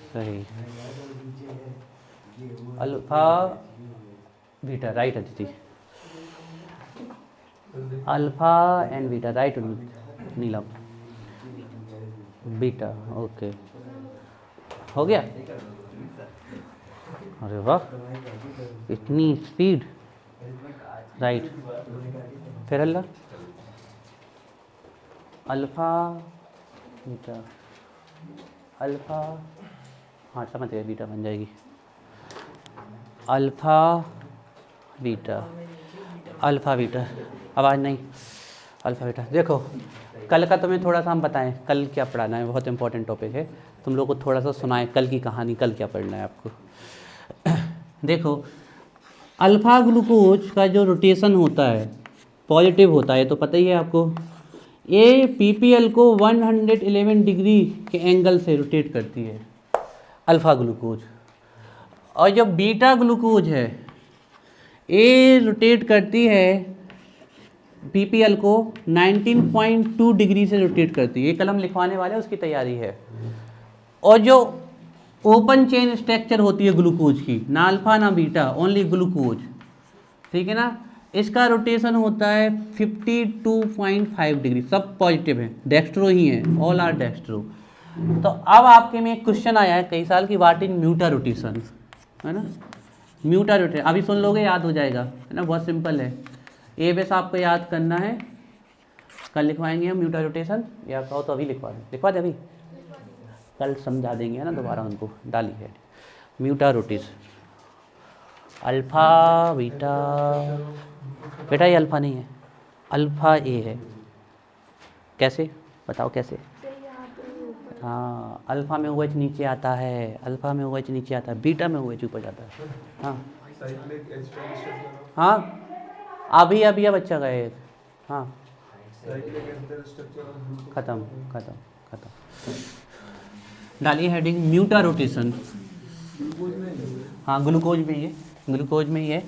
सही, alpha beta, right Aditi, alpha and beta, right Neelam, beta, okay, हो गया। अरे वाह, इतनी स्पीड, राइट। फिर अल्लाह, अल्फा बीटा, अल्फा, हाँ समझ गया, बीटा बन जाएगी, अल्फा बीटा, अल्फा बीटा, आवाज़ नहीं, अल्फा बीटा। देखो कल का तुम्हें थोड़ा सा हम बताएं, कल क्या पढ़ाना है, बहुत इंपॉर्टेंट टॉपिक है, तुम लोग को थोड़ा सा सुनाएं कल की कहानी, कल क्या पढ़ना है आपको। देखो अल्फा ग्लूकोज का जो रोटेशन होता है पॉजिटिव होता है, तो पता ही है आपको, ये पीपीएल को 111 डिग्री के एंगल से रोटेट करती है अल्फा ग्लूकोज, और जो बीटा ग्लूकोज है ये रोटेट करती है पीपीएल को 19.2 डिग्री से रोटेट करती है। ये कल हम लिखवाने वाले हैं, उसकी तैयारी है। और जो ओपन चेन स्ट्रक्चर होती है ग्लूकोज की, ना अल्फा ना बीटा, ओनली ग्लूकोज, ठीक है ना, इसका रोटेशन होता है 52.5 डिग्री। सब पॉजिटिव है, डेक्स्ट्रो ही है, ऑल आर डेक्स्ट्रो। तो अब आपके में एक क्वेश्चन आया है कई साल की, व्हाट इज म्यूटा रोटेशन, है ना, म्यूटा रोटेशन अभी सुन लोगे, याद हो जाएगा, है ना, बहुत सिंपल है। ये बस आपको याद करना है, कल लिखवाएंगे हम म्यूटा रोटेशन, या कहो तो अभी लिखवा दें, लिखवा दे अभी, कल समझा देंगे, है ना, दोबारा उनको डाली है। म्यूटा रोटेशन, अल्फा बीटा, बेटा ये अल्फा नहीं है, अल्फा ए है। कैसे बताओ कैसे? हाँ, अल्फा में OH नीचे आता है, अल्फा में OH नीचे आता है, बीटा में OH ऊपर जाता है। हाँ हाँ, अभी अब अच्छा गए, हाँ खत्म खत्म खत्म। डालिए हेडिंग म्यूटा रोटेशन, हाँ ग्लूकोज में ही है, ग्लूकोज में ही है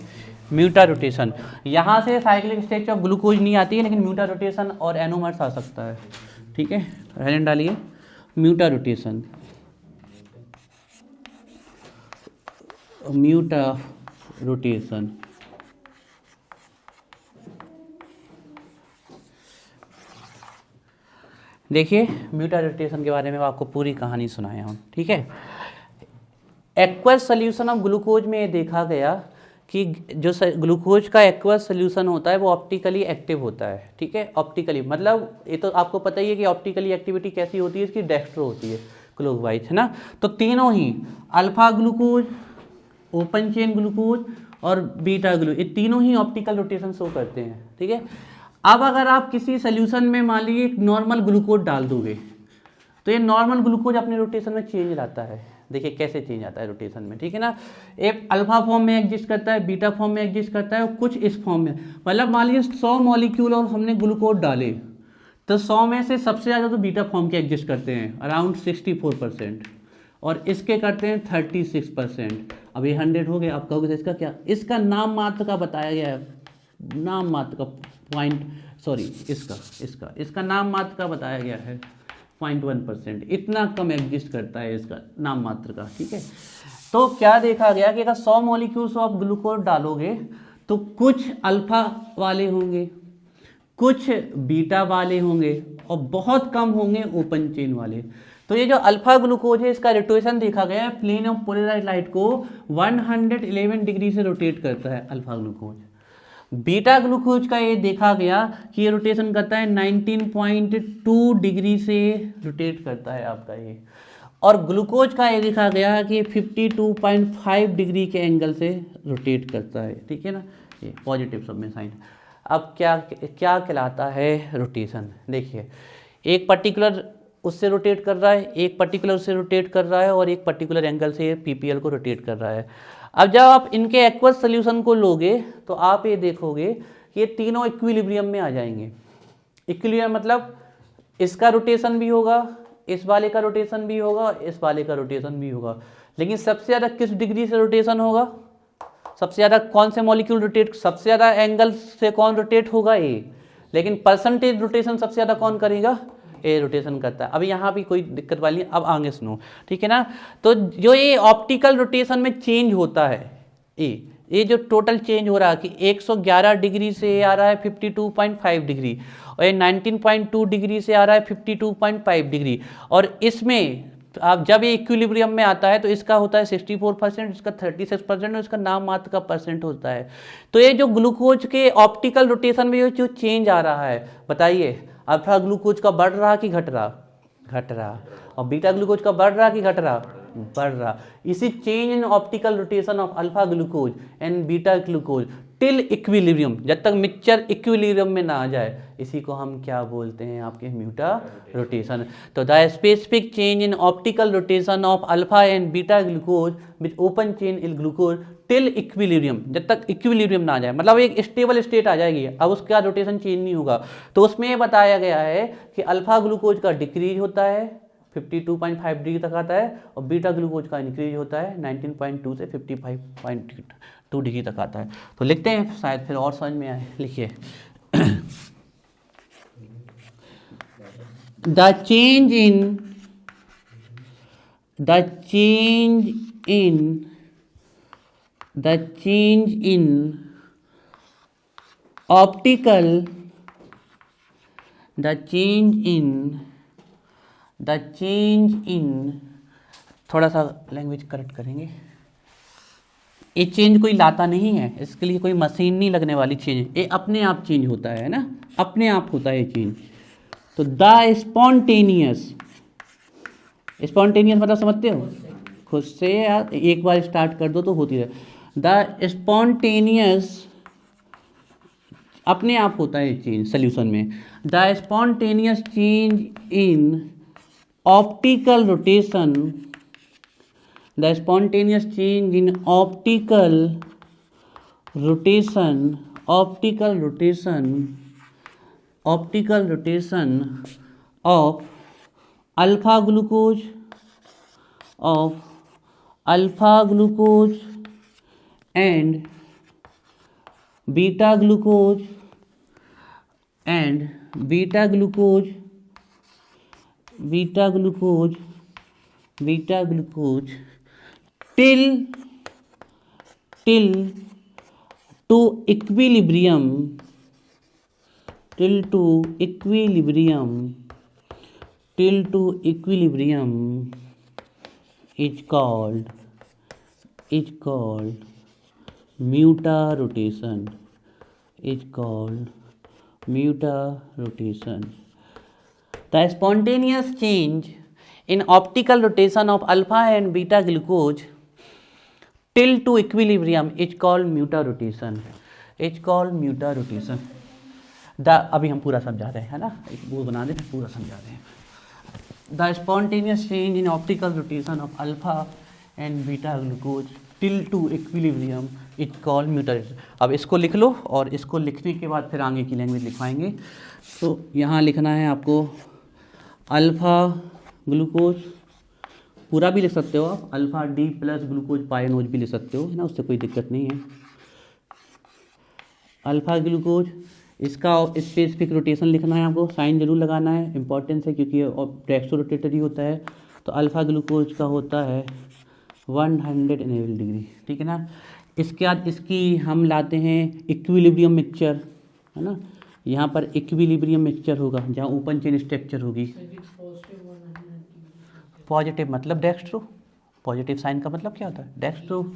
म्यूटा रोटेशन। यहाँ से साइक्लिक स्ट्रक्चर ऑफ ग्लूकोज नहीं आती है, लेकिन म्यूटा रोटेशन और एनोमर्स आ सकता है, ठीक है। हेडिंग डालिए म्यूटा रोटेशन, म्यूटा रोटेशन। देखिए म्यूटा रोटेशन के बारे में आपको पूरी कहानी सुनाया हूँ, ठीक है। एक्वस सोल्यूशन ऑफ ग्लूकोज में ये देखा गया कि जो ग्लूकोज का एक्वस सोल्यूशन होता है वो ऑप्टिकली एक्टिव होता है, ठीक है। ऑप्टिकली मतलब ये तो आपको पता ही है कि ऑप्टिकली एक्टिविटी कैसी होती है, इसकी डेक्स्ट्रो होती है, क्लॉकवाइज, है ना। तो तीनों ही alpha glucose, open chain glucose और बीटा ग्लूकोज, ये तीनों ही ऑप्टिकल रोटेशन शो करते हैं, ठीक है। अब अगर आप किसी सोल्यूशन में मान लीजिए एक नॉर्मल ग्लूकोज डाल दोगे, तो ये नॉर्मल ग्लूकोज अपने रोटेशन में चेंज लाता है। देखिए कैसे चेंज आता है रोटेशन में, ठीक है ना। एक अल्फा फॉर्म में एग्जिस्ट करता है, बीटा फॉर्म में एग्जिस्ट करता है, और कुछ इस फॉर्म में, मतलब मान लीजिए 100 मॉलिक्यूल और हमने ग्लूकोज डाले, तो 100 में से सबसे ज़्यादा तो बीटा फॉर्म के एग्जिस्ट करते हैं, अराउंड 64%, और इसके करते हैं 36%। अब ये 100 हो गया। आप कहोगे तो इसका क्या, इसका नाम मात्र का बताया गया है, नाम मात्र का पॉइंट, सॉरी इसका नाम मात्र का बताया गया है 0.1%, इतना कम एग्जिस्ट करता है इसका नाम मात्र का, ठीक है। तो क्या देखा गया कि अगर 100 मॉलिक्यूल्स ऑफ ग्लूकोज डालोगे तो कुछ अल्फा वाले होंगे, कुछ बीटा वाले होंगे, और बहुत कम होंगे ओपन चेन वाले। तो ये जो अल्फा ग्लूकोज है इसका रोटेशन देखा गया है, प्लेन ऑफ पोलराइज्ड लाइट को 111 डिग्री से रोटेट करता है अल्फा ग्लूकोज। बीटा ग्लूकोज का ये देखा गया कि ये रोटेशन करता है 19.2 डिग्री से रोटेट करता है आपका ये, और ग्लूकोज का ये देखा गया कि 52.5 डिग्री के एंगल से रोटेट करता है, ठीक है ना। ये पॉजिटिव सब में साइन। अब क्या क्या कहलाता है रोटेशन, देखिए एक पर्टिकुलर उससे रोटेट कर रहा है, एक पर्टिकुलर उससे रोटेट कर रहा है, और एक पर्टिकुलर एंगल से पीपीएल को रोटेट कर रहा है। अब जब आप इनके एक्वस सोल्यूशन को लोगे तो आप ये देखोगे कि ये तीनों इक्विलिब्रियम में आ जाएंगे। इक्विलिब्रियम मतलब इसका रोटेशन भी होगा, इस वाले का रोटेशन भी होगा, इस वाले का रोटेशन भी होगा, लेकिन सबसे ज़्यादा किस डिग्री से रोटेशन होगा, सबसे ज़्यादा कौन से मॉलिक्यूल रोटेट, सबसे ज़्यादा एंगल से कौन रोटेट होगा, ये, लेकिन परसेंटेज रोटेशन सबसे ज़्यादा कौन करेगा, ये रोटेशन करता है। अब यहाँ भी कोई दिक्कत वाली नहीं, अब आगे सुनो, ठीक है ना। तो जो ये ऑप्टिकल रोटेशन में चेंज होता है, ये जो टोटल चेंज हो रहा है कि 111 डिग्री से आ रहा है 52.5 डिग्री, और ये 19.2 डिग्री से आ रहा है 52.5 डिग्री, और इसमें आप जब ये इक्विलिब्रियम में आता है तो इसका होता है 64%, इसका 36% और इसका नाम मात्र का परसेंट होता है। तो ये जो ग्लूकोज के ऑप्टिकल रोटेशन में जो चेंज आ रहा है, बताइए अल्फा ग्लूकोज का बढ़ रहा कि घट रहा? घट रहा। और बीटा ग्लूकोज का बढ़ रहा कि घट रहा? बढ़ रहा। इसी change in optical rotation of alpha glucose and beta glucose till equilibrium, जब तक मिक्सचर इक्विलिब्रियम में ना आ जाए, इसी को हम क्या बोलते हैं आपके म्यूटा रोटेशन। तो the specific change in optical rotation of alpha and beta glucose with open chain in glucose till equilibrium, जब तक इक्विलिब्रियम ना आ जाए, मतलब एक स्टेबल स्टेट आ जाएगी, अब उसका रोटेशन चेंज नहीं होगा। तो उसमें ये बताया गया है कि अल्फा ग्लूकोज का डिक्रीज होता है 52.5 डिग्री तक आता है, और बीटा ग्लूकोज का इंक्रीज होता है 19.2 से 55.2 डिग्री तक आता है। तो लिखते हैं, शायद फिर और समझ में आए। लिखिए द चेंज इन ऑप्टिकल थोड़ा सा लैंग्वेज करेक्ट करेंगे, ये चेंज कोई लाता नहीं है, इसके लिए कोई मशीन नहीं लगने वाली चेंज, ये अपने आप चेंज होता है ना, अपने आप होता है चेंज। तो द स्पॉन्टेनियस मतलब समझते हो, खुद से यार एक बार स्टार्ट कर दो तो होती रहे। द स्पॉन्टेनियस अपने आप होता है चेंज सॉल्यूशन में। The spontaneous change in optical rotation, the spontaneous change in optical rotation of alpha glucose and beta glucose till to equilibrium is called muta rotation. The spontaneous change in optical rotation of alpha and beta glucose till to equilibrium is called muta rotation. अभी हम पूरा समझा रहे हैं, है ना, एक वो बना दे, पूरा समझा रहे हैं। The spontaneous change in optical rotation of alpha and beta glucose till to equilibrium is called mutarotation. अब इसको लिख लो, और इसको लिखने के बाद फिर आगे की लैंग्वेज लिखवाएंगे। तो यहाँ लिखना है आपको अल्फा ग्लूकोज, पूरा भी लिख सकते हो आप, अल्फा डी प्लस ग्लूकोज पायनोज भी लिख सकते हो, है ना, उससे कोई दिक्कत नहीं है। अल्फा ग्लूकोज, इसका स्पेसिफिक रोटेशन लिखना है आपको, साइन जरूर लगाना है, इंपॉर्टेंस है क्योंकि डेक्सो रोटेटरी होता है। तो अल्फा ग्लूकोज का होता है 111 डिग्री, ठीक है ना। इसके बाद इसकी हम लाते हैं इक्विलिब्रियम मिक्सचर, है ना, यहाँ पर इक्विलिब्रियम मिक्सचर होगा जहाँ ओपन चेन स्ट्रक्चर होगी। पॉजिटिव मतलब डेक्स्ट्रो, पॉजिटिव साइन का मतलब क्या होता है? डेक्स्ट्रो।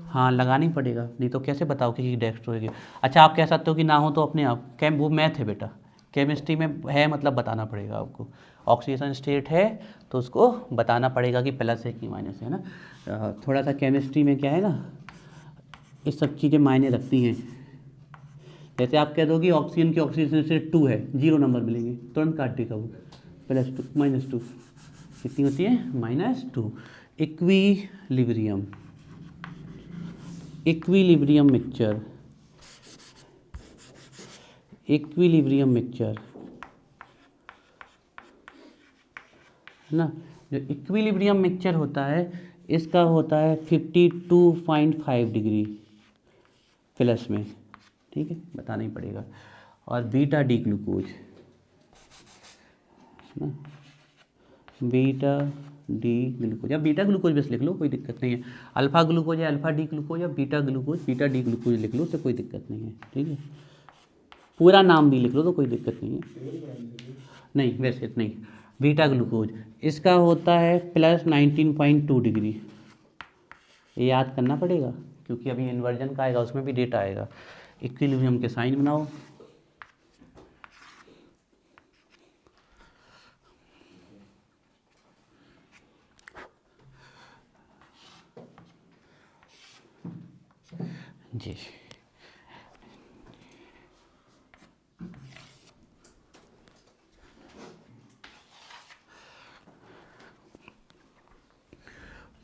हाँ, लगानी पड़ेगा, नहीं तो कैसे बताओ कि डेक्स्ट्रो है। अच्छा, आप कह सकते हो कि ना हो तो अपने आप, वो मैथ है बेटा, केमिस्ट्री में है मतलब बताना पड़ेगा आपको। ऑक्सीडेशन स्टेट है तो उसको बताना पड़ेगा कि प्लस है कि माइनस है ना। थोड़ा सा केमिस्ट्री में क्या है ना, ये सब चीज़ें मायने रखती हैं। जैसे आप कह दो कि ऑक्सीजन की ऑक्सीडेशन स्टेट 2 है, 0 नंबर मिलेंगे, तुरंत काट देगा वो, +2 -2 कितनी होती है? -2। इक्विलिब्रियम मिक्सचर है ना। जो इक्विलिब्रियम मिक्सचर होता है इसका होता है 52.5 डिग्री प्लस में, ठीक है, बताना ही पड़ेगा। और बीटा डी ग्लूकोज है ना, बीटा डी ग्लूकोज, या बीटा ग्लूकोज बस लिख लो, कोई दिक्कत नहीं है। अल्फा ग्लूकोज या अल्फा डी ग्लूकोज या beta glucose, beta D glucose लिख लो, उससे कोई दिक्कत नहीं है, ठीक है। पूरा नाम भी लिख लो तो कोई दिक्कत नहीं है, नहीं वैसे नहीं। बीटा ग्लूकोज इसका होता है प्लस 19.2 डिग्री, ये याद करना पड़ेगा क्योंकि अभी इन्वर्जन का आएगा, उसमें भी डेटा आएगा। इक्विलिब्रियम के साइन बनाओ, जी।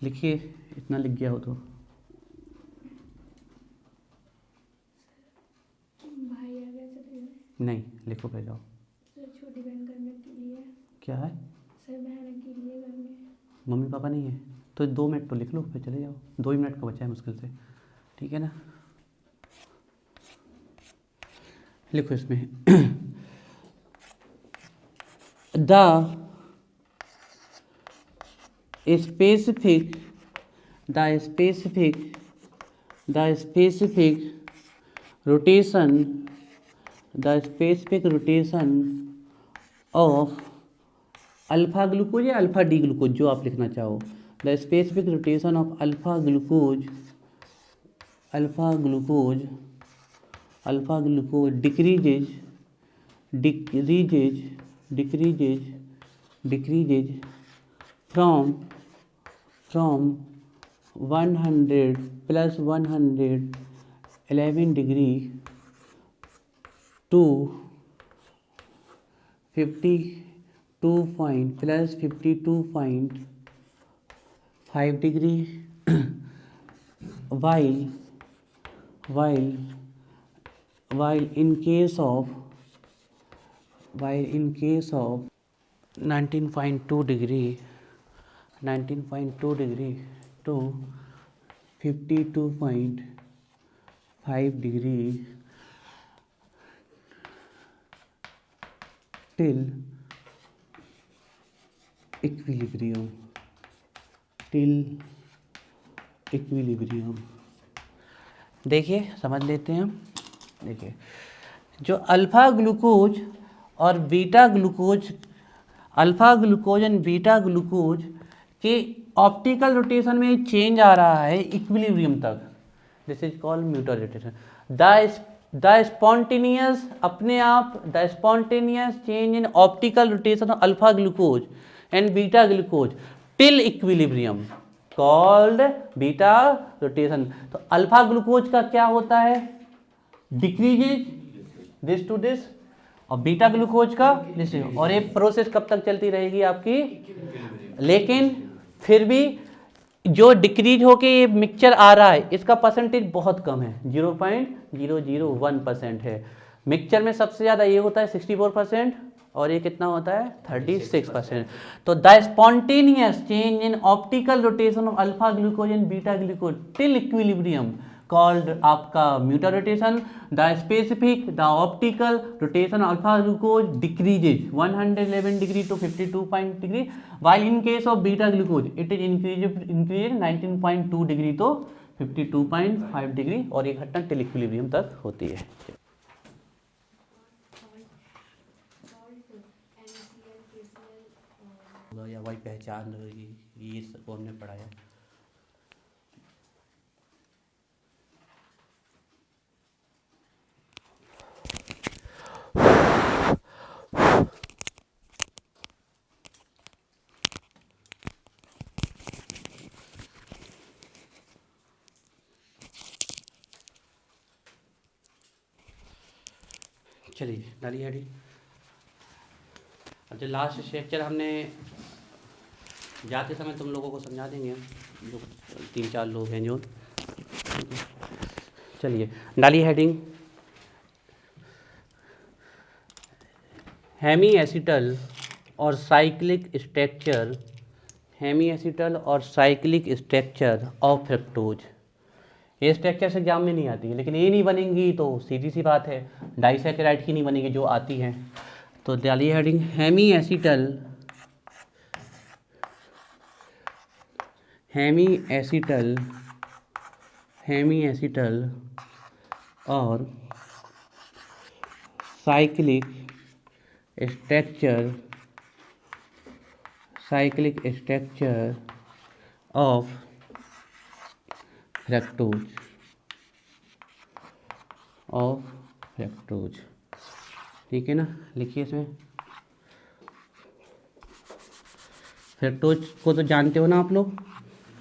लिखिए, इतना लिख गया हो तो। भाई आ गया सर, नहीं लिखो पहले आओ। सर छोटी बहन घर में अकेली है। क्या है? सर बहन अकेली है घर में। मम्मी पापा नहीं है तो 2 मिनट तो लिख लो, फिर चले जाओ। 2 ही मिनट का बचा है मुश्किल से, ठीक है ना। लिखो इसमें the specific rotation of alpha glucose या अल्फा डी ग्लूकोज, जो आप लिखना चाहो। The specific rotation of alpha glucose decreases from 100 plus 111 degree to 52 point plus 52.5 degree while in case of 19.2 degree to 52.5 degree till equilibrium। देखिए समझ लेते हैं हम। देखिए जो अल्फा ग्लूकोज और beta glucose, alpha glucose and beta glucose के optical rotation में चेंज आ रहा है इक्विलिब्रियम तक, this is called mutual rotation. The spontaneous अपने आप the spontaneous change in optical rotation of alpha glucose and beta glucose till equilibrium called beta rotation. तो alpha glucose का क्या होता है? डिक्रीजेज दिस टू दिस, और beta glucose का this. और ये प्रोसेस कब तक चलती रहेगी आपकी? लेकिन फिर भी जो डिक्रीज होके ये मिक्सचर आ रहा है इसका परसेंटेज बहुत कम है, 0.001% है। मिक्सचर में सबसे ज़्यादा ये होता है 64% और ये कितना होता है 36%। तो the spontaneous change in optical rotation of alpha glucose and beta glucose till equilibrium called आपका mutual rotation. The specific the optical rotation alpha glucose decreases 111 degree to 52 degree, while in case of beta glucose it is increased 19.2 degree तो 52.5 degree, और ये घटना till equilibrium तक होती है। या वही पहचान रहेगी, ये सब हमने पढ़ाया। चलिए डालिए हेडिंग। अब जो लास्ट लेक्चर हमने जाते समय तुम लोगों को समझा देंगे, जो 3-4 लोग हैं जो। चलिए डालिए हेडिंग। हेमी एसिटल और साइक्लिक स्ट्रक्चर ऑफ फ्रक्टोज। ये स्ट्रक्चर से एग्जाम में नहीं आती है, लेकिन ये नहीं बनेंगी तो सीधी सी बात है डाइसैकेराइड की नहीं बनेगी, जो आती हैं। तो डालिए heading hemiacetal, hemiacetal, hemiacetal और cyclic structure, cyclic structure of fructose, of fructose. ठीक है ना, लिखिए इसमें। फ्रक्टोज को तो जानते हो ना आप लोग,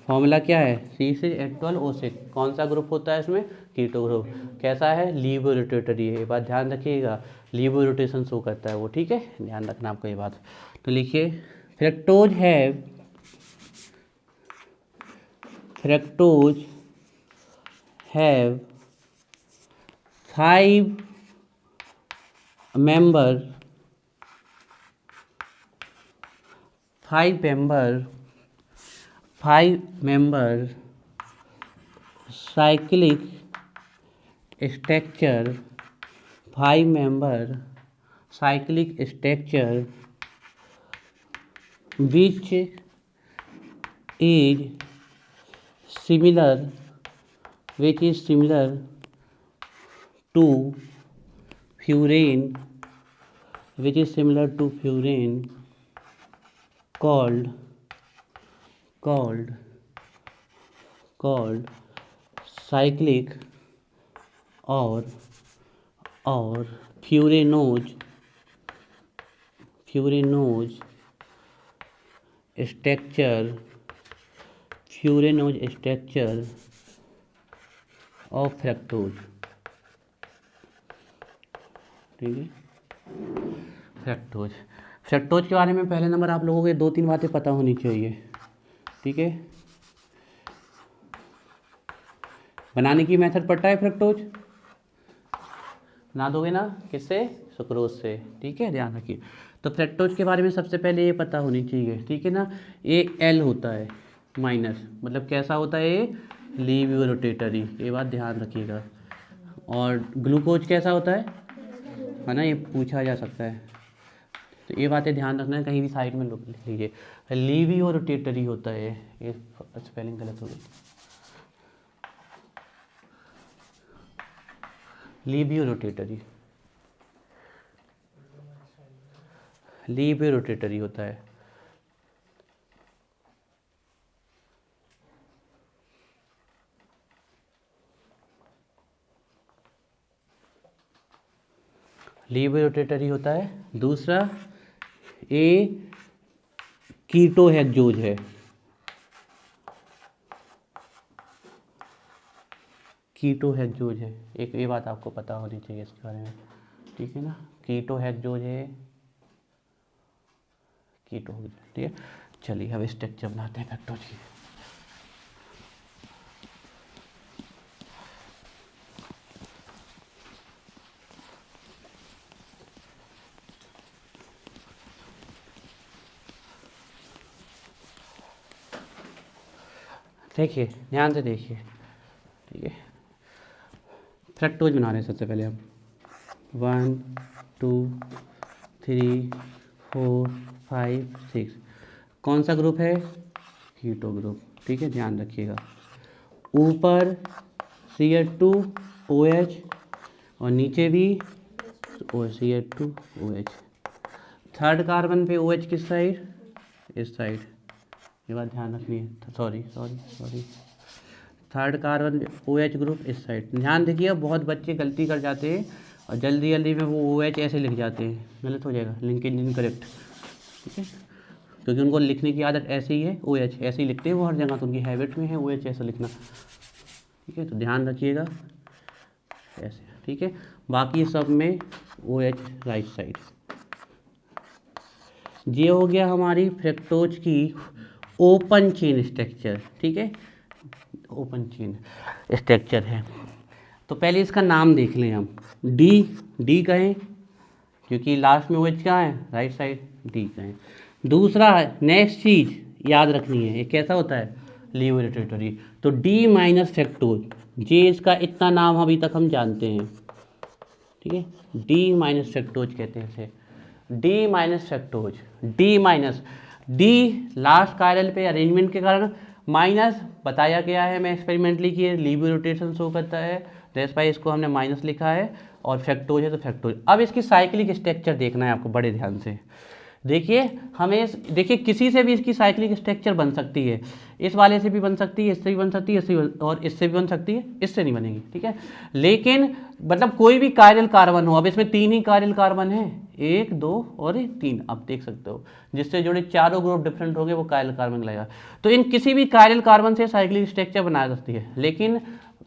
फॉर्मूला क्या है, C6H12O6। कौन सा ग्रुप होता है इसमें, कीटो ग्रुप। कैसा है, लीवो रोटेटरी है, ये बात ध्यान रखिएगा, लीवो रोटेशन शो करता है वो। ठीक है, ध्यान रखना आपको ये बात। तो लिखिए fructose have, fructose have 5 member, 5 member cyclic structure, 5 member cyclic structure which is similar, which is similar to furane, which is similar to furane, called cyclic or furanose structure, furanose structure of fructose. ठीक है, fructose, fructose के बारे में पहले number आप लोगों को 2-3 बातें पता होनी चाहिए। ठीक है, बनाने की मेथड पता है, फ्रक्टोज बना दोगे ना, किससे, सुक्रोज से। ठीक है, ध्यान रखिए। तो फ्रक्टोज के बारे में सबसे पहले ये पता होनी चाहिए। ठीक है ना, ये एल होता है माइनस, मतलब कैसा होता है ये, लीव रोटेटरी, ये बात ध्यान रखिएगा। और ग्लूकोज कैसा होता है ना, ये पूछा जा सकता है, तो ये बातें ध्यान रखना है, कहीं भी साइड में लिख लीजिए। लीवियो रोटेटरी होता है, ये स्पेलिंग गलत हो गई, लीवियो रोटेटरी, लीवियो रोटेटरी होता है। लीवियो रोटेटरी होता है। दूसरा ए कीटोहेक्सोज है, कीटोहेक्सोज है, एक ये बात आपको पता होनी चाहिए इसके बारे में। ठीक है ना, कीटोहेक्सोज है, कीटो। ठीक है, चलिए अब स्ट्रक्चर बनाते हैं फ्रक्टोज की। देखिए, ध्यान से देखिए। ठीक है, फ्रक्टोज बना रहे हैं सबसे पहले हम। 1 2 3 4 5 6। कौन सा ग्रुप है, कीटो ग्रुप। ठीक है, ध्यान रखिएगा। ऊपर CH2OH और नीचे भी CH2OH। थर्ड कार्बन पे OH किस साइड, इस साइड, ये बात ध्यान रखनी है। Sorry, third carbon OH group इस साइड। ध्यान देखिए, बहुत बच्चे गलती कर जाते हैं और जल्दी जल्दी में वो OH ऐसे लिख जाते हैं, गलत हो जाएगा, लिंकेज इनकरेक्ट। ठीक है, क्योंकि उनको लिखने की आदत ऐसे ही है, OH ऐसे ही लिखते हैं वो हर जगह, तो उनकी हैबिट में है OH ऐसा लिखना। ठीक है, तो ध्यान रखिएगा ऐसे। ठीक है, बाकी सब में OH राइट साइड। ये हो गया हमारी फ्रक्टोज की ओपन चेन स्ट्रक्चर। ठीक है, ओपन चेन स्ट्रक्चर है। तो पहले इसका नाम देख लें हम, डी कहें, क्योंकि लास्ट में OH क्या है, राइट साइड, डी कहें। दूसरा नेक्स्ट चीज़ याद रखनी है, ये कैसा होता है, लीवियो रोटेटरी। तो डी माइनस फ्रक्टोज, जे इसका इतना नाम अभी तक हम जानते हैं। ठीक है, डी माइनस फ्रक्टोज कहते हैं इसे, D minus fructose, D minus, D last chiral पे अरेंजमेंट के कारण, माइनस बताया गया है, मैं एक्सपेरिमेंटली किए लीवर रोटेशन शो करता है, दैट्स वाई इसको हमने माइनस लिखा है, और फ्रक्टोज है तो फ्रक्टोज। अब इसकी साइक्लिक स्ट्रक्चर देखना है आपको बड़े ध्यान से। देखिए देखिए किसी से भी इसकी साइक्लिक स्ट्रक्चर बन सकती है, इस वाले से भी बन सकती है, इससे भी बन सकती है, और इससे भी बन सकती है, इससे नहीं बनेगी, ठीक है। लेकिन मतलब कोई भी कायरल कार्बन हो, अब इसमें 3 ही कायरल कार्बन है, 1 2 और 3, आप देख सकते हो, जिससे जुड़े चारों ग्रुप डिफरेंट हो गए, वो कायरल कार्बन लगेगा। तो इन किसी भी कायरल कार्बन से साइक्लिक स्ट्रक्चर बना सकती है, लेकिन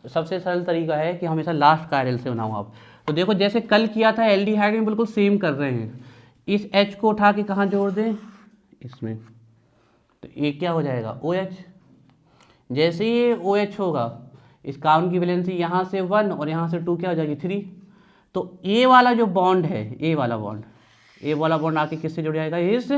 सबसे सरल तरीका है कि हमेशा लास्ट कायरल से बनाओ आप। तो देखो जैसे कल किया था एल्डिहाइड में, बिल्कुल सेम कर रहे हैं, इस H को उठा के कहाँ जोड़ दें, इसमें, तो ये क्या हो जाएगा OH। जैसे ये OH होगा, इस कार्बन की वैलेंसी यहाँ से 1 और यहाँ से 2 क्या हो जाएगी 3। तो ए वाला जो बॉन्ड है, ए वाला बॉन्ड आके किससे जुड़ जाएगा, इस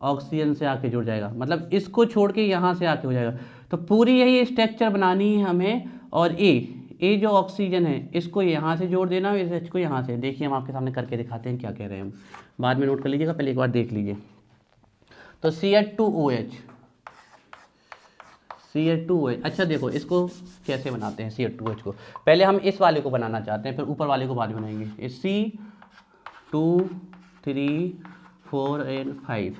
ऑक्सीजन से आके जुड़ जाएगा, मतलब इसको छोड़ के यहाँ से आके हो जाएगा। तो पूरी यही स्ट्रक्चर बनानी है हमें, और ए जो ऑक्सीजन है इसको यहाँ से जोड़ देना, इस H को यहाँ से। देखिए हम आपके सामने करके दिखाते हैं क्या कह रहे हैं हम, बाद में नोट कर लीजिएगा, पहले एक बार देख लीजिए। तो CH2OH, CH2OH, अच्छा देखो इसको कैसे बनाते हैं CH2OH को, पहले हम इस वाले को बनाना चाहते हैं, फिर ऊपर वाले को बाद में बनाएंगे। C2 3 4 और 5,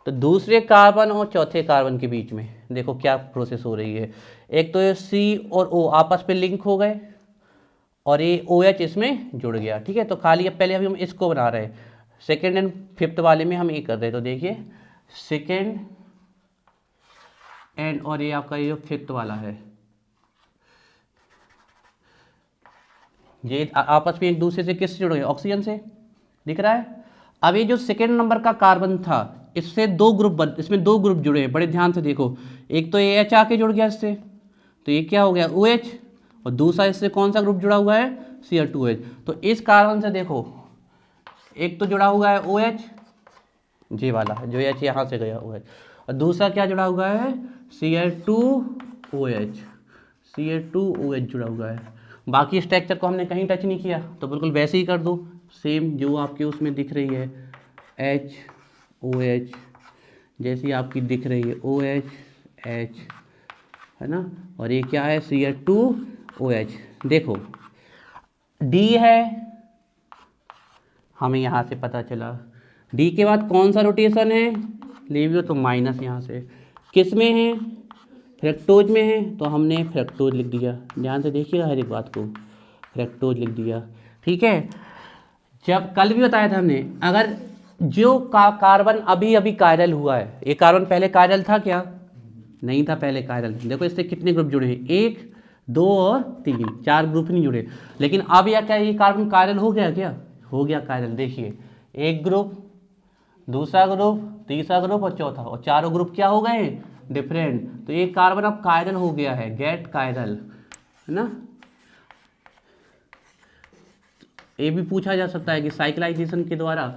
तो दूसरे कार्बन और चौथे कार्बन के बीच में देखो क्या प्रोसेस हो रही है। एक तो ये C और O आपस में लिंक हो गए, और ये OH इसमें जुड़ गया, ठीक है। तो खाली अब पहले अभी हम इसको बना रहे हैं, सेकेंड एंड फिफ्थ वाले में हम ये कर रहे हैं। तो देखिए सेकेंड एंड, और ये आपका ये जो फिफ्थ वाला है, ये आपस में एक दूसरे से किससे जुड़ गए, ऑक्सीजन से, दिख रहा है। अब ये जो सेकेंड नंबर का कार्बन था, इससे इसमें दो ग्रुप जुड़े हैं, बड़े ध्यान से देखो। एक तो ये H आके जुड़ गया इससे, तो ये क्या हो गया OH, और दूसरा इससे कौन सा ग्रुप जुड़ा हुआ है, Cl2H। तो इस कार्बन से देखो एक तो जुड़ा हुआ है OH, ये वाला जो H यहाँ से गया OH, और दूसरा क्या जुड़ा हुआ है Cl2OH, Cl2OH जुड़ा हुआ है। बाकी स्ट्रक्चर को हमने कहीं टच नहीं किया, तो बिल्कुल वैसे ही कर दो, सेम जो आपके उसमें दिख रही है HOH, जैसी आपकी दिख रही है OH H, है ना, और ये क्या है Cl2OH। देखो D है, हमें यहाँ से पता चला, D के बाद कौन सा रोटेशन है, लीवियो, तो माइनस यहाँ से, किस में है, फ्रक्टोज में है, तो हमने फ्रक्टोज लिख दिया। ध्यान से देखिएगा हर एक बात को, फ्रक्टोज लिख दिया, ठीक है। जब कल भी बताया था हमने, अगर जो कार्बन अभी अभी कायरल हुआ है, ये कार्बन पहले कायरल था क्या, नहीं था पहले कायरल। देखो इससे कितने ग्रुप जुड़े हैं, 1 2 और 3, 4 ग्रुप नहीं जुड़े। लेकिन अब या क्या ये कार्बन कायरल हो गया, क्या हो गया कायरल, देखिए एक ग्रुप, दूसरा ग्रुप, तीसरा ग्रुप और चौथा, और चारों ग्रुप क्या हो गए डिफरेंट। तो ये कार्बन अब कायरल हो गया है, गेट कायरल, है ना। ये भी पूछा जा सकता है कि साइक्लाइजेशन के द्वारा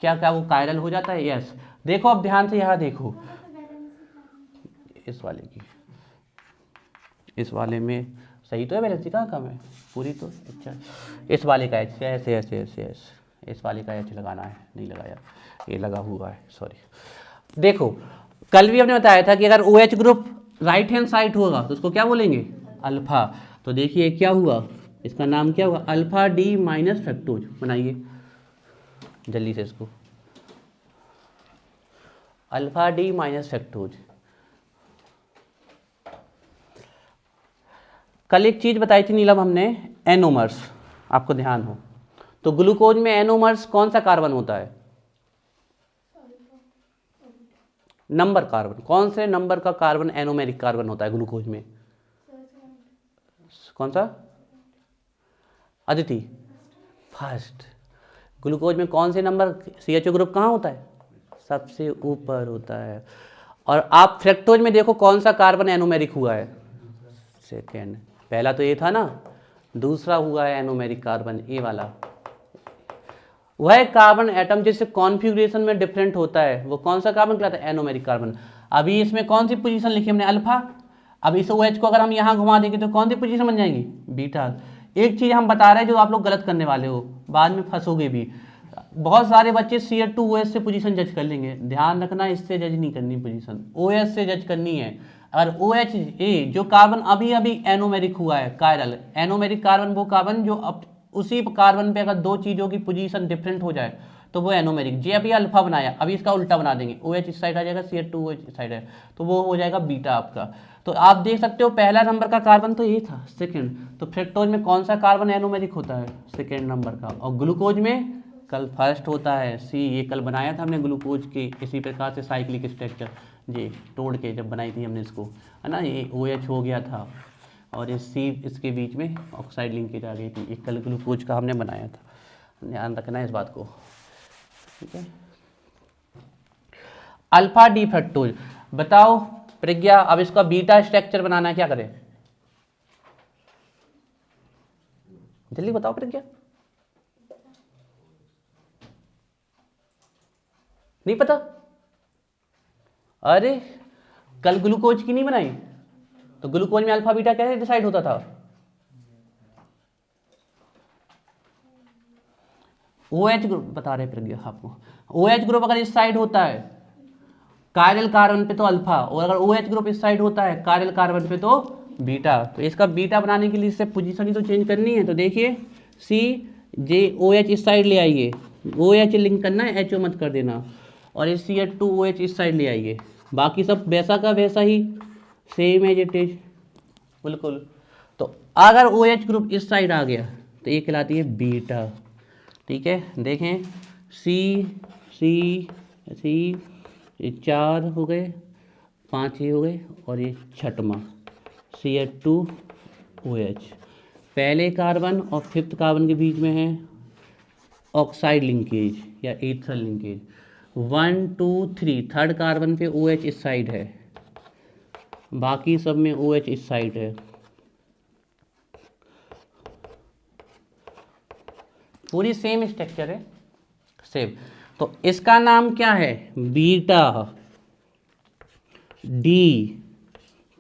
क्या क्या वो कायरल हो जाता है, यस। देखो अब ध्यान से यहाँ देखो, इस वाले की, इस वाले में सही तो है, वैलेंसी कहाँ कम है, पूरी तो, अच्छा इस वाले का H, ऐसे ऐसे ऐसे ऐसे, इस वाले का H लगाना है, नहीं लगाया, ये लगा हुआ है, सॉरी। देखो कल भी हमने बताया था कि अगर OH group right hand side होगा तो उसको क्या बोलेंगे, अल्फा। तो देखिए क्या हुआ, इसका नाम क्या हुआ, अल्फा D माइनस फ्रक्टोज। बनाइए जल्दी से इसको, अल्फा D माइनस फ्रक्टोज। कल एक चीज बताई थी नीलम हमने, एनोमर्स, आपको ध्यान हो तो ग्लूकोज में एनोमर्स कौन सा कार्बन होता है, नंबर कार्बन। कौन से नंबर का कार्बन एनोमेरिक कार्बन होता है ग्लूकोज में, कौन सा, अदिति, फर्स्ट। ग्लूकोज में कौन से नंबर, CHO ग्रुप कहाँ होता है, सबसे ऊपर होता है। और आप फ्रक्टोज में देखो कौन सा कार्बन एनोमेरिक हुआ है, सेकेंड। पहला तो ये था ना, दूसरा हुआ है एनोमेरिक कार्बन, ए वाला। वह कार्बन एटम जिससे कॉन्फ़िगरेशन में डिफरेंट होता है, वो कौन सा कार्बन कहलाता है, एनोमेरिक कार्बन। अभी इसमें कौन सी पोजीशन लिखी हमने, अल्फा। अब इस OH को अगर हम यहाँ घुमा देंगे तो कौन सी पोजीशन बन जाएगी, बीटा। एक चीज़ हम बता रहे हैं जो आप लोग गलत करने वाले हो, बाद में फंसोगे भी। बहुत सारे बच्चे Cl2OH से पोजीशन जज कर लेंगे, ध्यान रखना इससे जज नहीं करनी पोजीशन, OH से जज करनी है। अगर OH ए जो कार्बन अभी अभी एनोमेरिक हुआ है कायरल, एनोमेरिक कार्बन वो कार्बन जो अब उसी कार्बन पे अगर दो चीज़ों की पोजीशन डिफरेंट हो जाए तो वो एनोमेरिक। जे अभी अल्फा बनाया, अभी इसका उल्टा बना देंगे, OH इस साइड आ जाएगा, Cl2OH इस साइड है, तो वो हो जाएगा बीटा आपका। तो आप देख सकते हो पहला नंबर का कार्बन तो ये था, सेकंड, तो फ्रक्टोज में कौन सा कार्बन एनोमेरिक होता है, सेकंड नंबर का, और ग्लूकोज में कल फर्स्ट होता है सी। ये कल बनाया था हमने ग्लूकोज के इसी प्रकार से साइक्लिक स्ट्रक्चर, जी तोड़ के जब बनाई थी हमने इसको, है ना, ये OH हो गया था और ये सी इसके बीच में ऑक्साइड लिंकेज आ गई थी, एक कल ग्लूकोज का हमने बनाया था, ध्यान रखना है इस बात को, ठीक है। अल्फा डी फ्रक्टोज, बताओ प्रज्ञा, अब इसका बीटा स्ट्रक्चर बनाना है, क्या करें, जल्दी बताओ प्रज्ञा, नहीं पता, अरे कल ग्लूकोज की नहीं बनाई, तो ग्लूकोज में अल्फा बीटा कैसे डिसाइड होता था, OH ग्रुप बता रहे प्रज्ञा आपको, OH ग्रुप अगर इस साइड होता है कायरल कार्बन पे तो अल्फा, और अगर OH ग्रुप इस साइड होता है कायरल कार्बन पे तो बीटा। तो इसका बीटा बनाने के लिए इससे पोजीशन ही तो चेंज करनी है, तो देखिए CJOH इस साइड ले आइए, OH लिंक करना है, HO मत कर देना, और ये Cl2OH इस साइड ले आइए, बाकी सब वैसा का वैसा ही सेम एज इट इज बिल्कुल। तो अगर OH ग्रुप इस साइड आ गया तो ये कहलाती है बीटा, ठीक है। देखें C ये 4 हो गए, 5 ये हो गए, और ये छठवां Cl2OH, पहले कार्बन और फिफ्थ कार्बन के बीच में है ऑक्साइड लिंकेज या एथर लिंकेज, 1 2 3 थर्ड कार्बन पे OH इस साइड है, बाकी सब में OH इस साइड है, पूरी सेम स्ट्रक्चर है, सेम। तो इसका नाम क्या है, बीटा डी,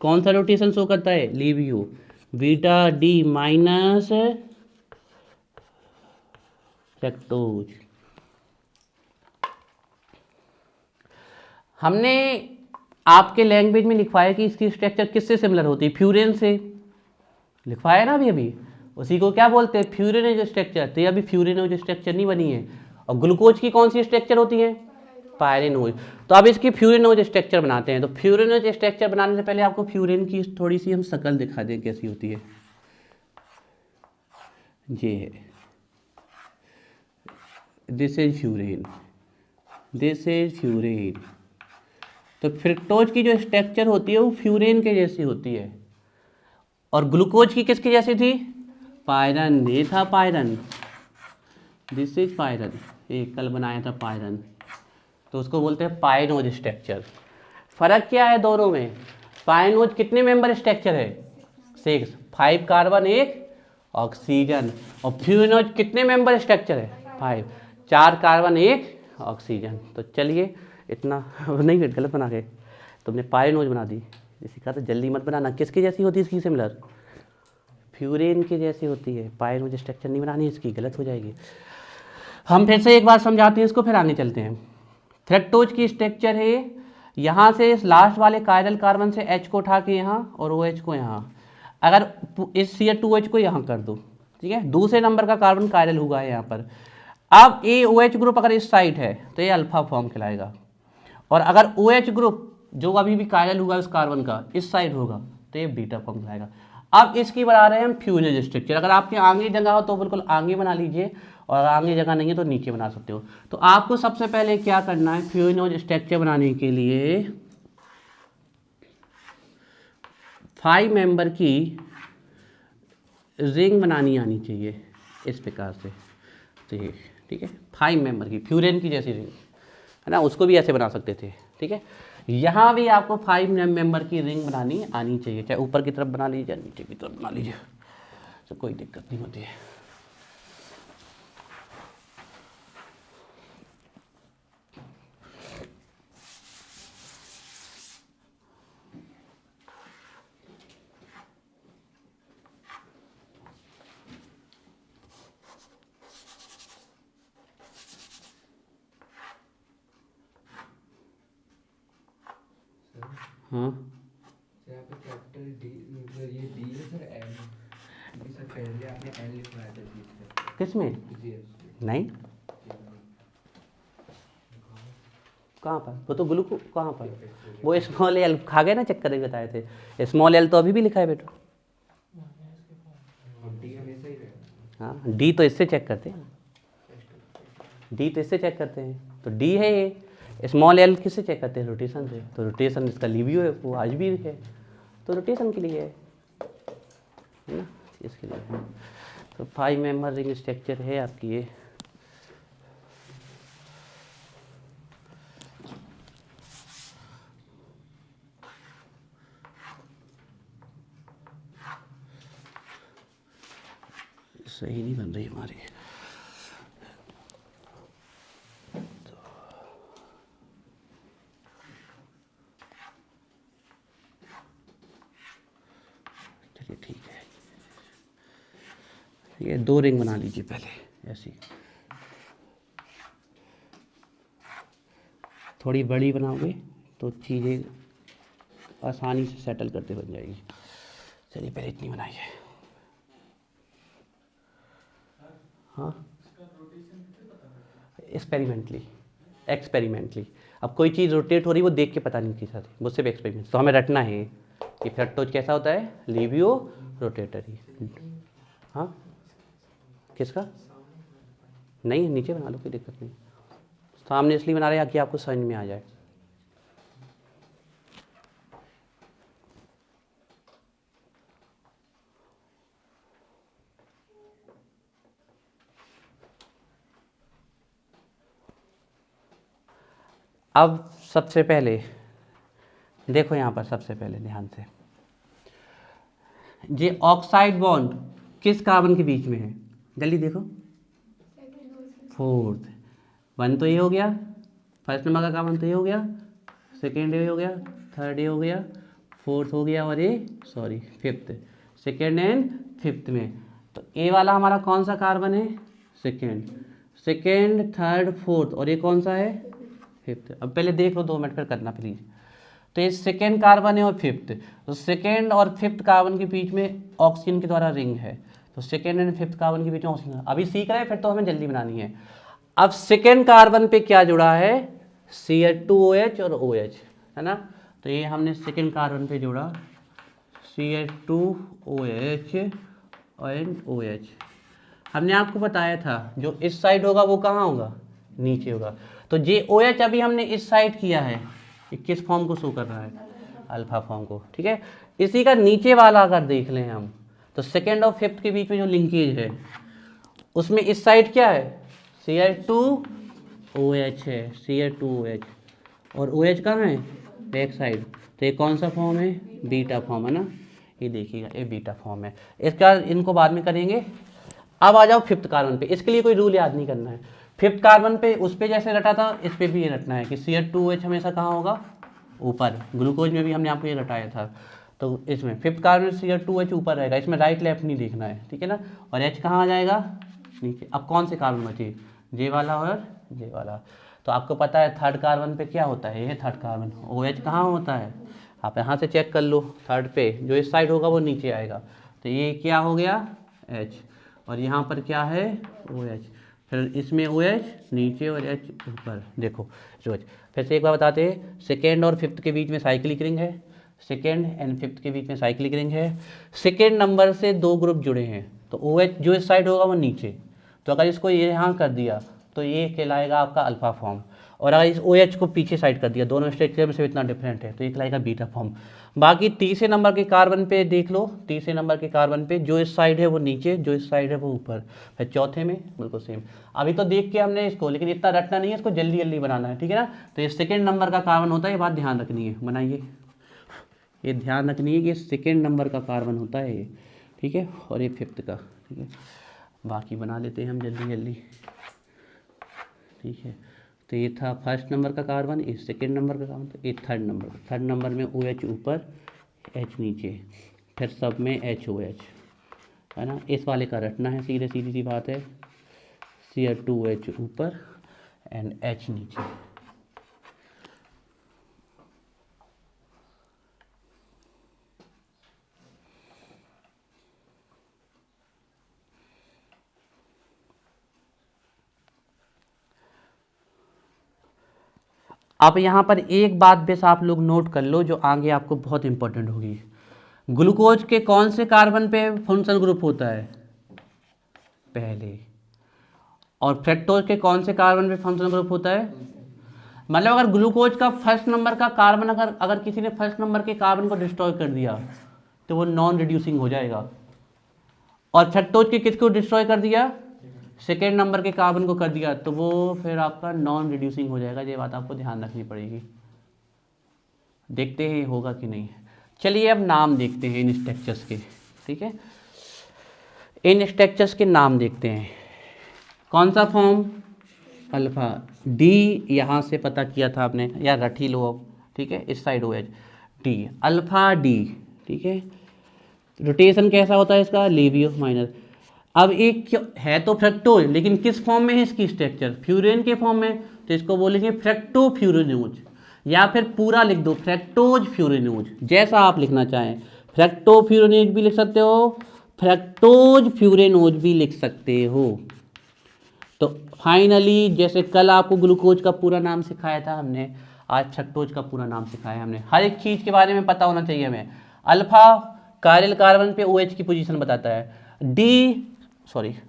कौन सा रोटेशन शो करता है, लीवियो, बीटा डी माइनस फ्रक्टोज। हमने आपके लैंग्वेज में लिखवाया कि इसकी स्ट्रक्चर किससे सिमिलर होती है, फ्यूरेन से लिखवाया ना अभी अभी, उसी को क्या बोलते हैं, फ्यूरेनेज स्ट्रक्चर। तो ये अभी फ्यूरेनेज स्ट्रक्चर नहीं बनी है, और ग्लूकोज की कौन सी स्ट्रक्चर होती है, पायरेनोज। तो अब इसकी फ्यूरेनोज स्ट्रक्चर बनाते हैं। तो फ्यूरेनोज स्ट्रक्चर बनाने से पहले आपको फ्यूरेन की थोड़ी सी हम शक्ल दिखा दें कैसी होती है, ये है, this is furan, this is furan. तो फ्रक्टोज की जो स्ट्रक्चर होती है वो फ्यूरेन के जैसी होती है, और ग्लूकोज की किसकी जैसी थी, पायरन, ये था पायरन, दिस इज पायरन, ये कल बनाया था पायरन, तो उसको बोलते हैं पायनोज स्ट्रक्चर। फर्क क्या है दोनों में, पायनोज कितने मेंबर स्ट्रक्चर है, 6, 5 कार्बन 1 ऑक्सीजन, और फ्यूरेनोज कितने मेंबर स्ट्रक्चर है, 5, 4 कार्बन 1 ऑक्सीजन। तो चलिए इतना नहीं, गलत बना के तुमने पायनोज बना दी, इसी का तो जल्दी मत बनाना, किसकी जैसी होती है इसकी सिमिलर, फ्यूरेन की जैसी होती है, पायनोज स्ट्रक्चर नहीं बनानी इसकी, गलत हो जाएगी। हम फिर से एक बार समझाते हैं इसको, फिर आगे चलते हैं। फ्रक्टोज की स्ट्रक्चर है, यहाँ से इस लास्ट वाले कायरल कार्बन से H को उठा के यहाँ और OH को यहाँ, अगर इस Cl2OH को यहाँ कर दो, ठीक है, दूसरे नंबर का कार्बन कायरल हुआ है यहाँ पर। अब ये OH ग्रुप अगर इस साइड है तो ये अल्फा फॉर्म कहलाएगा, और अगर OH ग्रुप जो अभी भी कायरल हुआ है उस कार्बन का इस साइड होगा तो ये बीटा फॉर्म कहलाएगा। अब इसकी बना रहे हैं हम फ्यूरेज स्ट्रक्चर, अगर आपके आगे जगह हो तो बिल्कुल आगे बना लीजिए, और आगे जगह नहीं है तो नीचे बना सकते हो। तो आपको सबसे पहले क्या करना है, फ्यूरेज स्ट्रक्चर बनाने के लिए 5 मेंबर की रिंग बनानी आनी चाहिए इस प्रकार से, तो ये ठीक है, 5 मेंबर की फ्यूरेन की जैसी रिंग है ना, उसको भी ऐसे बना सकते थे, ठीक है। यहाँ भी आपको 5 मेंबर की रिंग बनानी आनी चाहिए, चाहे ऊपर की तरफ बना लीजिए नीचे की तरफ बना लीजिए, तो कोई दिक्कत नहीं होती है। हाँ सर यहाँ पे कैपिटल डी, मतलब ये डी है सर, एन ये सर पहले आपने एन लिखवाया था जी सर। किस में? जी नहीं, कहाँ पर? वो तो ग्लूको कहाँ पर? वो स्मॉल एल खा गए ना, चेक करके बताए थे। स्मॉल एल तो अभी भी लिखा है बेटा। और डी हमेशा ही रहेगा। हाँ, डी तो इससे चेक करते हैं, डी तो इससे चेक करते हैं, तो डी है ये। स्मॉल एल किससे चेक करते हैं? रोटेशन से। तो रोटेशन इसका लिवियो है, वो आज भी है, तो रोटेशन के लिए है ना, इसके लिए है। तो 5 मेंबर रिंग स्ट्रक्चर है आपकी ये। सही नहीं बन रही हमारी। चलिए ठीक है, ये 2 रिंग बना लीजिए पहले ऐसी। थोड़ी बड़ी बनाओगे तो चीज़ें आसानी से सेटल करते बन जाएगी। चलिए पहले इतनी बनाइए। हाँ, एक्सपेरिमेंटली अब कोई चीज़ रोटेट हो रही वो देख के पता नहीं किस साथ, वो सिर्फ एक्सपेरिमेंट। तो हमें रटना है कि फ्लैटोज कैसा होता है, लिवियो रोटेटरी। हाँ, किसका? नहीं, नीचे बना लो, कोई दिक्कत नहीं। सामने इसलिए बना रहे हैं कि आपको समझ में आ जाए। अब सबसे पहले देखो यहाँ पर, सबसे पहले ध्यान से, ये ऑक्साइड बॉन्ड किस कार्बन के बीच में है? जल्दी देखो। सेकंड और फोर्थ। 1 तो ये हो गया, फर्स्ट नंबर का कार्बन तो ये हो गया, सेकेंड ये हो गया, थर्ड ये हो गया, फोर्थ हो गया, और ये sorry fifth. Second and fifth में तो ए वाला हमारा कौन सा कार्बन है? सेकेंड, थर्ड, फोर्थ, और ये कौन सा है? फिफ्थ। अब पहले देख लो 2 मिनट फिर करना प्लीज। तो ये सेकेंड कार्बन है और फिफ्थ, तो सेकेंड और फिफ्थ कार्बन के बीच में ऑक्सीजन के द्वारा रिंग है। तो सेकेंड एंड फिफ्थ कार्बन के बीच में ऑक्सीजन, अभी सीख रहे हैं, फिर तो हमें जल्दी बनानी है। अब सेकेंड कार्बन पे क्या जुड़ा है? CH2OH और OH, है ना। तो ये हमने सेकेंड कार्बन पे जोड़ा CH2OH एंड OH। हमने आपको बताया था जो इस साइड होगा वो कहाँ होगा? नीचे होगा। तो जे OH अभी हमने इस साइड किया है, ये किस फॉर्म को शो कर रहा है? अल्फा फॉर्म को, ठीक है। इसी का नीचे वाला अगर देख लें हम, तो सेकेंड और फिफ्थ के बीच में जो लिंकेज है उसमें इस साइड क्या है? CH2OH है, CH2OH, और OH कहाँ है? Back side. तो ये कौन सा फॉर्म है? बीटा फॉर्म, है ना। ये देखिएगा, ये बीटा फॉर्म है। इसका इनको बाद में करेंगे। अब आ जाओ फिफ्थ कार्बन पे। इसके लिए कोई रूल याद नहीं करना है। फिफ्थ कार्बन पे उस पे जैसे रटा था, इस पे भी ये रटना है कि CH2OH हमेशा कहाँ होगा? ऊपर। ग्लूकोज में भी हमने आपको ये रटाया था। तो इसमें फिफ्थ कार्बन में CH2OH ऊपर रहेगा, इसमें राइट लेफ्ट नहीं देखना है, ठीक है ना। और H कहाँ आ जाएगा? नीचे। अब कौन से कार्बन बचे? जे वाला और जे वाला। तो आपको पता है थर्ड कार्बन पे क्या होता है? ये थर्ड कार्बन। OH कहाँ होता है? आप यहाँ से चेक कर लो। थर्ड पे जो इस साइड होगा वो नीचे आएगा। तो ये क्या हो गया? H। और यहाँ पर क्या है? OH। फिर इसमें OH नीचे और H ऊपर। देखो रोज फिर से एक बार बताते हैं, सेकेंड और फिफ्थ के बीच में साइक्लिक रिंग है, सेकेंड एंड फिफ्थ के बीच में साइक्लिक रिंग है। सेकेंड नंबर से 2 ग्रुप जुड़े हैं, तो OH जो इस साइड होगा वो नीचे। तो अगर इसको ये यहाँ कर दिया तो ये कहलाएगा आपका अल्फा फॉर्म, और अगर इस OH को पीछे साइड कर दिया, दोनों स्ट्रक्चर में से इतना डिफरेंट है, तो ये कहलाएगा बीटा फॉर्म। बाकी तीसरे नंबर के कार्बन पे देख लो, तीसरे नंबर के कार्बन पे जो इस साइड है वो नीचे, जो इस साइड है वो ऊपर। फिर चौथे में बिल्कुल सेम। अभी तो देख के हमने इसको, लेकिन इतना रटना नहीं है, इसको जल्दी जल्दी बनाना है, ठीक है ना। तो ये सेकेंड नंबर का कार्बन होता है, ये बात ध्यान रखनी है, बनाइए। ये ध्यान रखनी है कि सेकेंड नंबर का कार्बन होता है ये, ठीक है, और ये फिफ्थ का, ठीक है। बाकी बना लेते हैं हम जल्दी जल्दी, ठीक है। तो ये था फर्स्ट नंबर का कार्बन, ये सेकेंड नंबर का कार्बन, तो ये थर्ड नंबर में OH ऊपर H नीचे, फिर सब में HOH, है ना। इस वाले का रटना है, सीधे सीधी सी बात है, CH2OH ऊपर एंड H नीचे। अब यहाँ पर एक बात बस आप लोग नोट कर लो जो आगे आपको बहुत इंपॉर्टेंट होगी। ग्लूकोज के कौन से कार्बन पे फंक्शनल ग्रुप होता है? पहले। और फ्रक्टोज के कौन से कार्बन पे फंक्शनल ग्रुप होता है? मतलब अगर ग्लूकोज का फर्स्ट नंबर का कार्बन अगर किसी ने फर्स्ट नंबर के कार्बन को डिस्ट्रॉय कर दिया तो वो नॉन रिड्यूसिंग हो जाएगा। और फ्रक्टोज के किसको डिस्ट्रॉय कर दिया? सेकेंड नंबर के कार्बन को कर दिया तो वो फिर आपका नॉन रिड्यूसिंग हो जाएगा। ये बात आपको ध्यान रखनी पड़ेगी। देखते हैं होगा कि नहीं। चलिए अब नाम देखते हैं इन स्ट्रक्चर्स के। ठीक है, इन स्ट्रक्चर्स के नाम देखते हैं। कौन सा फॉर्म? अल्फा। डी यहाँ से पता किया था आपने, या रट ही लो अब। ठीक है, इस side OH D, alpha D. ठीक है, रोटेशन कैसा होता है इसका? लेवियो माइनस। अब एक है तो फ्रक्टोज, लेकिन किस फॉर्म में है इसकी स्ट्रक्चर? फ्यूरेन के फॉर्म में, तो इसको बोलेंगे फ्रक्टोफ्यूरेनोज, या फिर पूरा लिख दो फ्रक्टोज फ्यूरेनोज, जैसा आप लिखना चाहें। फ्रक्टोफ्यूरेनोज भी लिख सकते हो, फ्रक्टोज फ्यूरेनोज भी लिख सकते हो। तो फाइनली जैसे कल आपको ग्लूकोज का पूरा नाम सिखाया था हमने, आज फ्रक्टोज का पूरा नाम सिखाया हमने। हर एक चीज़ के बारे में पता होना चाहिए हमें। अल्फा कायरल कार्बन पे OH की पोजीशन बताता है।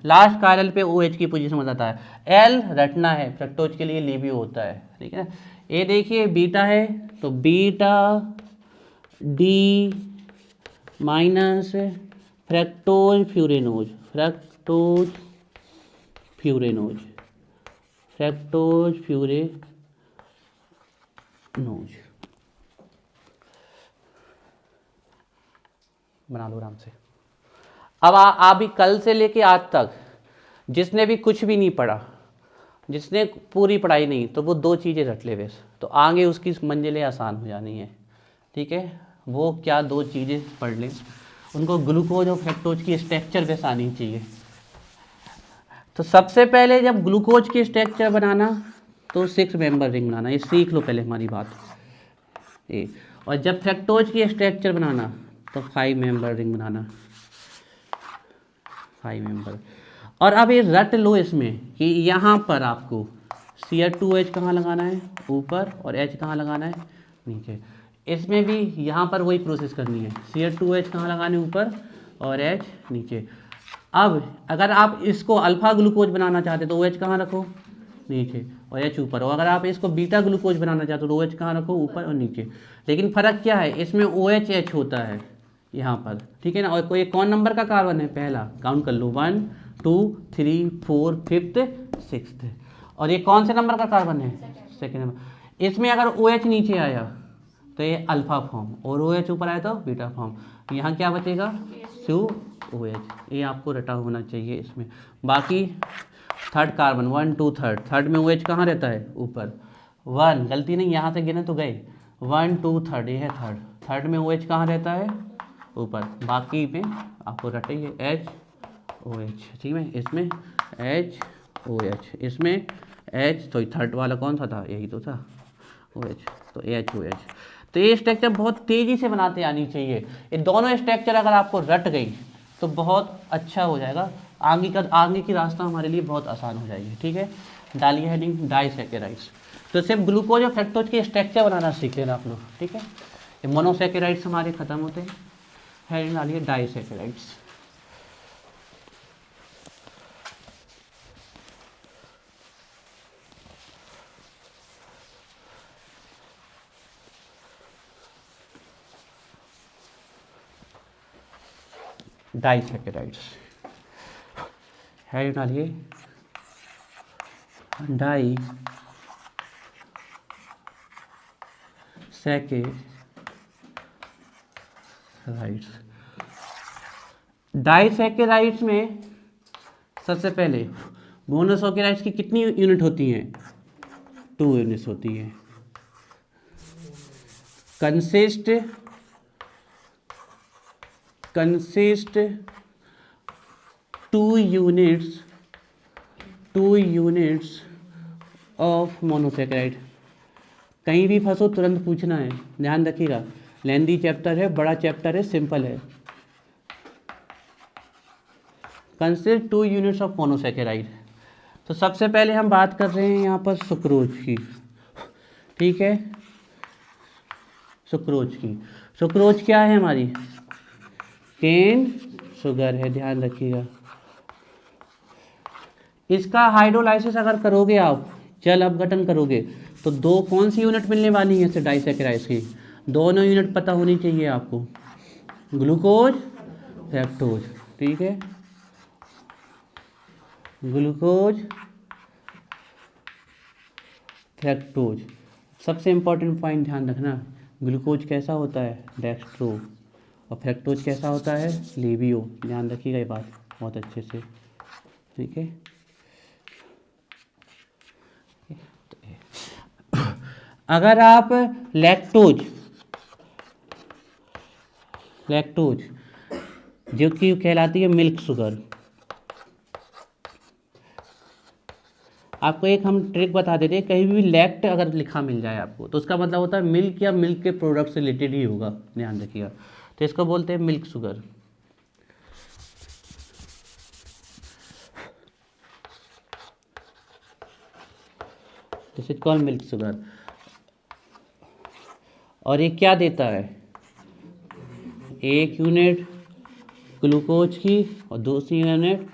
लास्ट कायरल पे OH की पोजीशन बताता है। L रटना है, फ्रक्टोज के लिए लिवियो होता है। ठीक है, ये देखिए बीटा है तो beta D minus fructose furanose, fructose furanose, fructose furanose. बना लो आराम से। अब अभी कल से लेके आज तक जिसने भी कुछ भी नहीं पढ़ा, जिसने पूरी पढ़ाई नहीं, तो वो दो चीज़ें रट ले बस, तो आगे उसकी मंजिलें आसान हो जानी है। ठीक है, वो क्या दो चीज़ें पढ़ लें, उनको ग्लूकोज और फ्रक्टोज की स्ट्रक्चर बस आनी चाहिए। तो सबसे पहले जब ग्लूकोज की स्ट्रक्चर बनाना तो 6 मेंबर रिंग बनाना, ये सीख लो पहले हमारी बात। और जब फ्रक्टोज की स्ट्रक्चर बनाना तो 5 मेंबर रिंग बनाना, 5 मेंबर। और अब ये रट लो इसमें कि यहाँ पर आपको Cr2H कहाँ लगाना है? ऊपर। और H कहाँ लगाना है? नीचे। इसमें भी यहाँ पर वही प्रोसेस करनी है, Cr2H कहाँ लगाने? ऊपर, और H नीचे। अब अगर आप इसको अल्फा ग्लूकोज बनाना चाहते तो OH कहाँ रखो? नीचे, और H ऊपर। और अगर आप इसको बीटा ग्लूकोज बनाना चाहते हो तो OH कहाँ रखो? ऊपर और नीचे। लेकिन फ़र्क क्या है, इसमें OH होता है यहाँ पर। ठीक है ना। और कोई कौन नंबर का कार्बन है? पहला। काउंट कर लो, 1 2 3 4 5th 6th। और ये कौन से नंबर का कार्बन है? Second number. इसमें अगर OH नीचे आया तो ये अल्फा फॉर्म, और OH ऊपर आया तो बीटा फॉर्म। यहाँ क्या बचेगा? OH। ये आपको रटा होना चाहिए इसमें। बाकी थर्ड कार्बन 1 2 थर्ड में OH कहाँ रहता है? ऊपर। 1 गलती नहीं, यहाँ से गिने तो गए। 1 2 थर्ड, ये है थर्ड में OH कहाँ रहता है? ऊपर। बाकी पे आपको रटेंगे HOH। ठीक है, इसमें HOH, इसमें H, तो थर्ड वाला कौन सा था? यही तो था, OH, तो HOH। तो ये स्ट्रक्चर बहुत तेज़ी से बनाते आनी चाहिए। ये दोनों स्ट्रक्चर अगर आपको रट गई तो बहुत अच्छा हो जाएगा, आगे की रास्ता हमारे लिए बहुत आसान हो जाएगी। ठीक है, डालिए हेडिंग डाइसैकेराइड्स। तो सिर्फ ग्लूकोज और फ्रक्टोज के स्ट्रक्चर बनाना सीख लेना आप लोग। ठीक है, ये मोनोसैकेराइड्स हमारे खत्म होते हैं। हेडिंग डालिए डाइसैकेराइड्स। डाइसैकेराइड्स हेडिंग डालिए डाइसैकेराइड्स में सबसे पहले मोनोसैकेराइड्स की कितनी यूनिट होती हैं? 2 यूनिट्स होती हैं। Consist 2 units of monosaccharide. कहीं भी फंसो तुरंत पूछना है, ध्यान रखिएगा। लेंदी चैप्टर है, बड़ा चैप्टर है, सिंपल है। Consist 2 units of monosaccharide. तो सबसे पहले हम बात कर रहे हैं यहाँ पर सुक्रोज की। ठीक है, सुक्रोज की। सुक्रोज क्या है हमारी, केन शुगर है, ध्यान रखिएगा। इसका हाइड्रोलाइसिस अगर करोगे आप, जल अपघटन करोगे, तो दो कौन सी यूनिट मिलने वाली है इससे डाइसैकेराइड्स की, दोनों यूनिट पता होनी चाहिए आपको, ग्लूकोज फ्रक्टोज, ठीक है, ग्लूकोज फ्रक्टोज। सबसे इंपॉर्टेंट पॉइंट ध्यान रखना, ग्लूकोज कैसा होता है, डेक्स्ट्रो, और फ्रक्टोज कैसा होता है, लेवियो। ध्यान रखिएगा ये बात बहुत अच्छे से, ठीक है। अगर आप लैक्टोज जो कि कहलाती है मिल्क शुगर, आपको एक हम ट्रिक बता देते हैं, कहीं भी लैक्ट अगर लिखा मिल जाए आपको तो उसका मतलब होता है मिल्क या मिल्क के प्रोडक्ट से रिलेटेड ही होगा, ध्यान रखिएगा। तो इसको बोलते हैं milk sugar. This is called milk sugar. और ये क्या देता है, एक यूनिट ग्लूकोज की और दूसरी यूनिट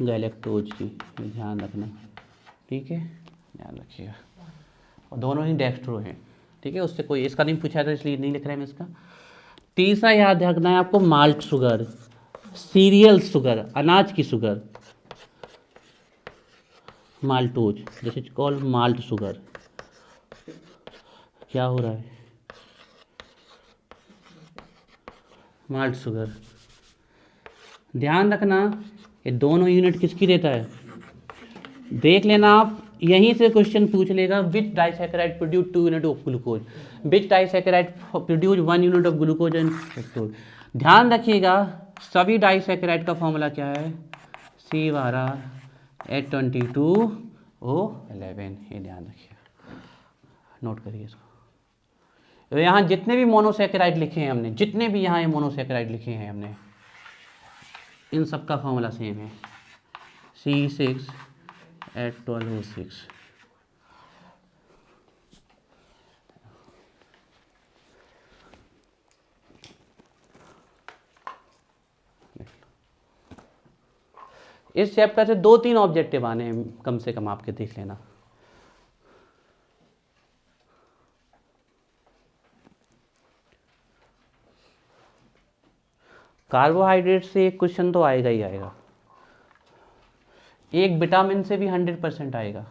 गैलेक्टोज की, ध्यान रखना, ठीक है, ध्यान रखिएगा। और दोनों ही डेक्स्ट्रो हैं, ठीक है, उससे कोई इसका नहीं पूछा था इसलिए नहीं लिख रहे हैं इसका। तीसरा याद रखना है आपको, माल्ट शुगर, सीरियल शुगर, अनाज की sugar, maltose, this is called malt sugar. क्या हो रहा है, माल्ट शुगर। ध्यान रखना ये दोनों यूनिट किसकी देता है, देख लेना आप, यहीं से क्वेश्चन पूछ लेगा, which disaccharide produce 2 unit of glucose, which disaccharide produce 1 unit of glucose and fructose. ध्यान रखिएगा सभी डाइसैकेराइड का फॉर्मूला क्या है, C12H22O11, ये ध्यान रखिएगा, नोट करिए इसको। तो यहाँ जितने भी मोनोसैकेराइड लिखे हैं हमने, जितने भी यहाँ ये मोनोसैकेराइड लिखे हैं हमने, इन सब का फॉर्मूला सेम है, C6H12O6। इस चैप्टर से 2-3 ऑब्जेक्टिव आने हैं कम से कम, आपके देख लेना। कार्बोहाइड्रेट से एक क्वेश्चन तो आएगा ही आएगा, एक विटामिन से भी 100% आएगा।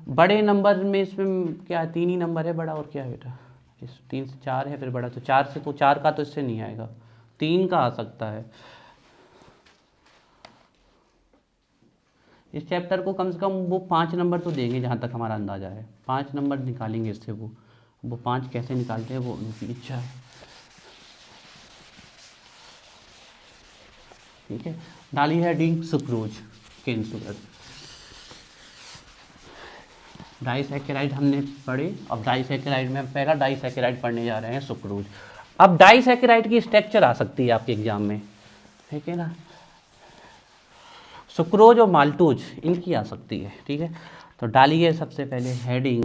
बड़े नंबर में इसमें क्या है, 3 ही नंबर है बड़ा, और क्या है बेटा, इस 3 से 4 है, फिर बड़ा तो 4 से, तो 4 का तो इससे नहीं आएगा, 3 का आ सकता है। इस चैप्टर को कम से कम वो 5 नंबर तो देंगे जहाँ तक हमारा अंदाजा है, 5 नंबर निकालेंगे इससे। वो 5 कैसे निकालते हैं वो उनकी इच्छा है, ठीक है। डाली heading sucrose, cane sugar. Disaccharide हमने पढ़े, अब डाइसैकेराइड में हम पहला डाइसैकेराइड पढ़ने जा रहे हैं, सुक्रोज। अब डाइसैकेराइड की स्ट्रक्चर आ सकती है आपके एग्जाम में, ठीक है ना, सुक्रोज और माल्टोज इनकी आ सकती है, ठीक है। तो डालिए सबसे पहले हेडिंग